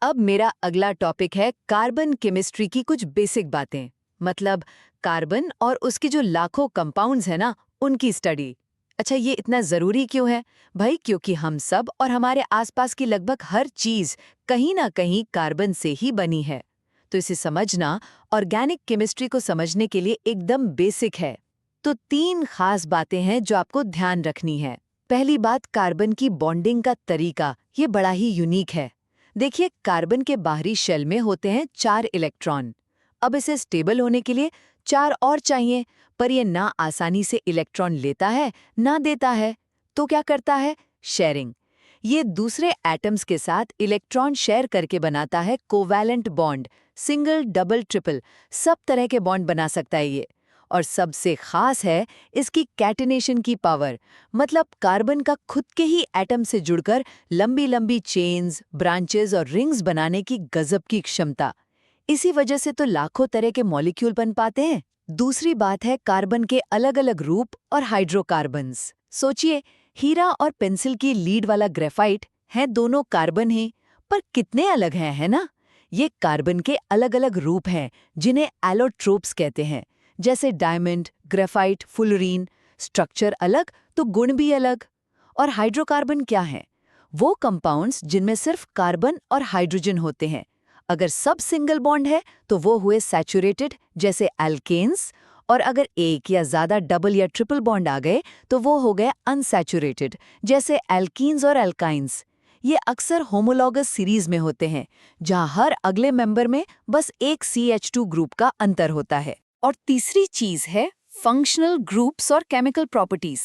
अब मेरा अगला टॉपिक है कार्बन केमिस्ट्री की कुछ बेसिक बातें। मतलब कार्बन और उसके जो लाखों कंपाउंड्स हैं ना, उनकी स्टडी। अच्छा, ये इतना ज़रूरी क्यों है? भाई, क्योंकि हम सब और हमारे आसपास की लगभग हर चीज़ कहीं ना कहीं कार्बन से ही बनी है। तो इसे समझना ऑर्गेनिक केमिस्ट्री को समझने के लिए एकदम बेसिक है। तो 3 खास बातें हैं जो आपको ध्यान रखनी है। पहली बात, कार्बन की बॉन्डिंग का तरीका, ये बड़ा ही यूनिक है। देखिए, कार्बन के बाहरी शेल में होते हैं 4 इलेक्ट्रॉन। अब इसे स्टेबल होने के लिए 4 और चाहिए, पर ये ना आसानी से इलेक्ट्रॉन लेता है ना देता है। तो क्या करता है? शेयरिंग। ये दूसरे एटम्स के साथ इलेक्ट्रॉन शेयर करके बनाता है covalent bond. Single, double, triple, सब तरह के बॉन्ड बना सकता है ये। और सबसे खास है इसकी कैटिनेशन की पावर। मतलब कार्बन का खुद के ही एटम से जुड़कर लंबी लंबी चेन्स, ब्रांचेस और रिंग्स बनाने की गजब की क्षमता। इसी वजह से तो लाखों तरह के मॉलिक्यूल बन पाते हैं। दूसरी बात है कार्बन के अलग अलग रूप और हाइड्रोकार्बन्स। सोचिए, हीरा और पेंसिल की लीड वाला ग्रेफाइट है, दोनों कार्बन हैं, पर कितने अलग हैं, है ना? ये कार्बन के अलग अलग रूप हैं जिन्हें एलोट्रोप्स कहते हैं। जैसे डायमंड, ग्रेफाइट, फुलरीन। स्ट्रक्चर अलग तो गुण भी अलग। और हाइड्रोकार्बन क्या है? वो कंपाउंड्स जिनमें सिर्फ कार्बन और हाइड्रोजन होते हैं। अगर सब सिंगल बॉन्ड है तो वो हुए सैचुरेटेड, जैसे एल्केन्स। और अगर एक या ज्यादा डबल या ट्रिपल बॉन्ड आ गए तो वो हो गए अनसैचुरेटेड, जैसे एल्कीन्स और एल्काइंस। ये अक्सर होमोलॉगस सीरीज में होते हैं, जहां हर अगले मेंबर में बस एक CH2 ग्रुप का अंतर होता है। और तीसरी चीज है फंक्शनल ग्रुप्स और केमिकल प्रॉपर्टीज।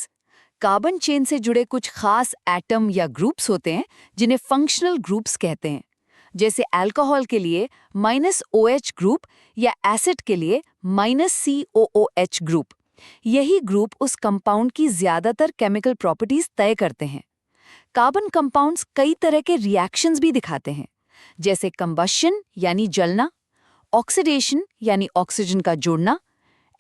कार्बन चेन से जुड़े कुछ खास एटम या ग्रुप्स होते हैं जिन्हें फंक्शनल ग्रुप्स कहते हैं। जैसे अल्कोहल के लिए -OH ग्रुप या एसिड के लिए -COOH ग्रुप। यही ग्रुप उस कंपाउंड की ज्यादातर केमिकल प्रॉपर्टीज तय करते हैं। कार्बन कंपाउंड्स कई तरह के रिएक्शंस भी दिखाते हैं, जैसे कंबशन यानी जलना, ऑक्सीडेशन यानी ऑक्सीजन का जुड़ना,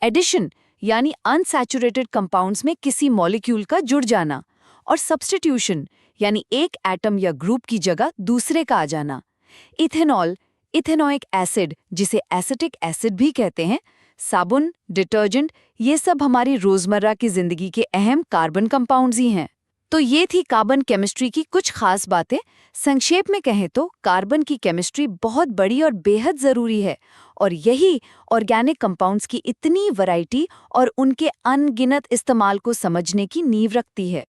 एडिशन यानी अनसैचुरेटेड कंपाउंड्स में किसी मॉलिक्यूल का जुड़ जाना, और सब्स्टिट्यूशन यानी एक एटम या ग्रुप की जगह दूसरे का आ जाना। इथेनॉल, इथेनोइक एसिड जिसे एसिटिक एसिड भी कहते हैं, साबुन, डिटर्जेंट, ये सब हमारी रोजमर्रा की जिंदगी के अहम कार्बन कंपाउंड्स ही हैं। तो ये थी कार्बन केमिस्ट्री की कुछ खास बातें। संक्षेप में कहें तो कार्बन की केमिस्ट्री बहुत बड़ी और बेहद ज़रूरी है, और यही ऑर्गेनिक कंपाउंड्स की इतनी वैरायटी और उनके अनगिनत इस्तेमाल को समझने की नींव रखती है।